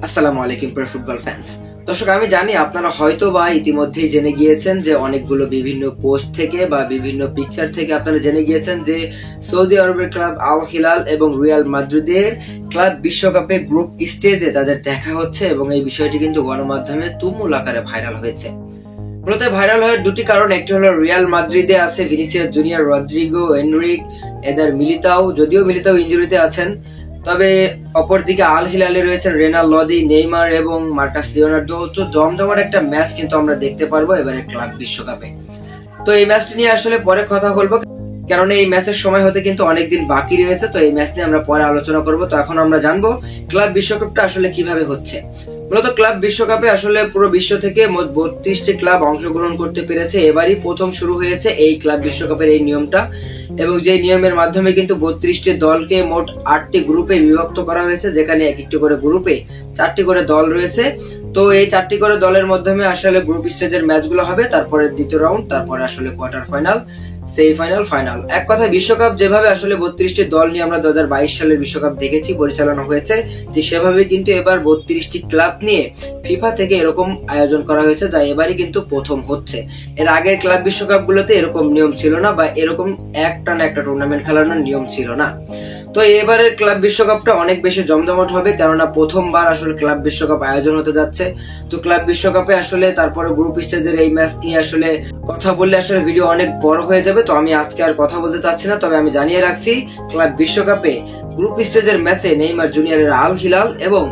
আসসালামু আলাইকুম প্রিয় ফুটবল ফ্যান্স। দর্শক, আমি জানি আপনারা হয়তো বা ইতিমধ্যেই জেনে গিয়েছেন যে অনেকগুলো বিভিন্ন পোস্ট থেকে বা বিভিন্ন পিকচার থেকে আপনারা জেনে গিয়েছেন যে সৌদি আরবের ক্লাব আল হিলাল এবং রিয়াল মাদ্রিদের ক্লাব বিশ্বকাপে গ্রুপ স্টেজে তাদের দেখা হচ্ছে এবং এই বিষয়টি কিন্তু গণমাধ্যমে তুমুল আকারে ভাইরাল হয়েছে। মূলত ভাইরাল হওয়ার দুটি কারণ, একটি হলো রিয়াল মাদ্রিদে আছে ভিনিসিয়াস জুনিয়র, রদ্রিগো, এনরিক, এদের মিলিতাও, যদিও মিলিতাও ইনজুরিতে আছেন, তবে অপরদিকে আল হিলালে রয়েছেন রেনাল লদি, নেইমার এবং মার্কাস লিওনার্দো। তো জমজমাট একটা ম্যাচ কিন্তু আমরা দেখতে পারবো এবারে ক্লাব বিশ্বকাপে। তো এই ম্যাচটি নিয়ে আসলে পরে কথা বলবো, কারণ এই ম্যাচের সময় হতে কিন্তু অনেকদিন বাকি রয়েছে। তো এই ম্যাচ নিয়ে আমরা পরে আলোচনা করব। তো এখন আমরা জানবো ক্লাব বিশ্বকাপটা আসলে কিভাবে হচ্ছে। মূলত ক্লাব বিশ্বকাপে আসলে পুরো বিশ্ব থেকে মোট 32টি ক্লাব অংশগ্রহণ করতে পেরেছে। এবারই প্রথম শুরু হয়েছে এই ক্লাব বিশ্বকাপের এই নিয়মটা, এবং যে নিয়মের মাধ্যমে কিন্তু 32টি দলকে মোট 8টি গ্রুপে বিভক্ত করা হয়েছে, যেখানে এক একটি করে গ্রুপে 4টি করে দল রয়েছে। তো এই 4টি করে দলের মাধ্যমে আসলে গ্রুপ স্টেজের ম্যাচগুলো হবে, তারপরে দ্বিতীয় রাউন্ড, তারপরে আসলে কোয়ার্টার ফাইনাল, সেমিফাইনাল, ফাইনাল। এক কথায় বিশ্বকাপ যেভাবে আসলে 32টি দল নিয়ে আমরা 2022 সালের বিশ্বকাপ দেখেছি পরিচালনা হয়েছে, ঠিক সেভাবে কিন্তু এবার 32টি ক্লাব নিয়ে ফিফা থেকে এরকম আয়োজন করা হয়েছে, যা এবারই কিন্তু প্রথম হচ্ছে। এর আগের ক্লাব বিশ্বকাপ গুলোতে এরকম নিয়ম ছিল না, বা এরকম একটানা একটা টুর্নামেন্ট খেলানোর নিয়ম ছিল না। তো এবারের ক্লাব বিশ্বকাপটা অনেক বেশি জমজমাট হবে, কেননা প্রথমবার আসলে ক্লাব বিশ্বকাপ আয়োজন হতে যাচ্ছে। তো ক্লাব বিশ্বকাপে আসলে তারপরে গ্রুপ স্টেজের এই ম্যাচ নিয়ে আসলে কথা বললে আসলে ভিডিও অনেক বড় হয়ে যাবে, তো আমি আজকে আর কথা বলতে চাচ্ছি না। তবে আমি জানিয়ে রাখছি, ক্লাব বিশ্বকাপে গ্রুপ স্টেজের ম্যাচে নেইমার জুনিয়রের আল হিলাল এবং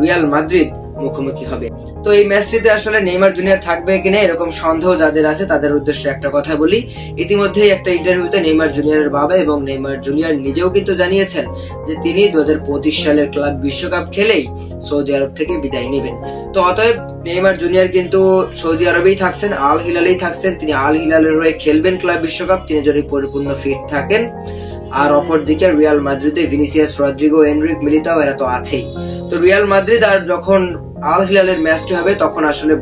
রিয়াল মাদ্রিদ মুখোমুখি হবে। তো এই ম্যাচটিতে আসলে নেইমার জুনিয়র থাকবে কিনা এরকম সন্দেহ যাদের আছে, তাদের উদ্দেশ্যে একটা কথা বলি। ইতিমধ্যেই একটা ইন্টারভিউতে নেইমার জুনিয়রের বাবা এবং নেইমার জুনিয়র নিজেও কিন্তু জানিয়েছেন যে তিনি 2025 সালের ক্লাব বিশ্বকাপ খেলেই সৌদি আরব থেকে বিদায় নেবেন। তো অতএব নেইমার জুনিয়র কিন্তু সৌদি আরবেই থাকছেন, আল হিলালেই থাকছেন। তিনি আল হিলালের হয়ে খেলবেন ক্লাব বিশ্বকাপ, তিনি যদি পরিপূর্ণ ফিট থাকেন। আর অপরদিকে Real মাদ্রিদে Vinicius, Rodrigo, Enrique, Militao এরা তো আছেই। তো রিয়াল মাদ্রিদ আর যখন আল হিলালের ম্যাচটি হবে, তখন আসলে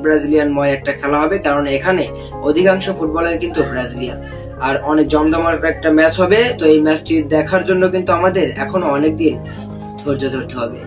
ব্রাজিলিয়ানময় একটা খেলা হবে, কারণ এখানে অধিকাংশ ফুটবলার কিন্তু ব্রাজিলিয়ান, আর অনেক জমজমাট একটা ম্যাচ হবে। তো এই ম্যাচটি দেখার জন্য কিন্তু আমাদের এখনো অনেক দিন ধৈর্য ধরতে হবে।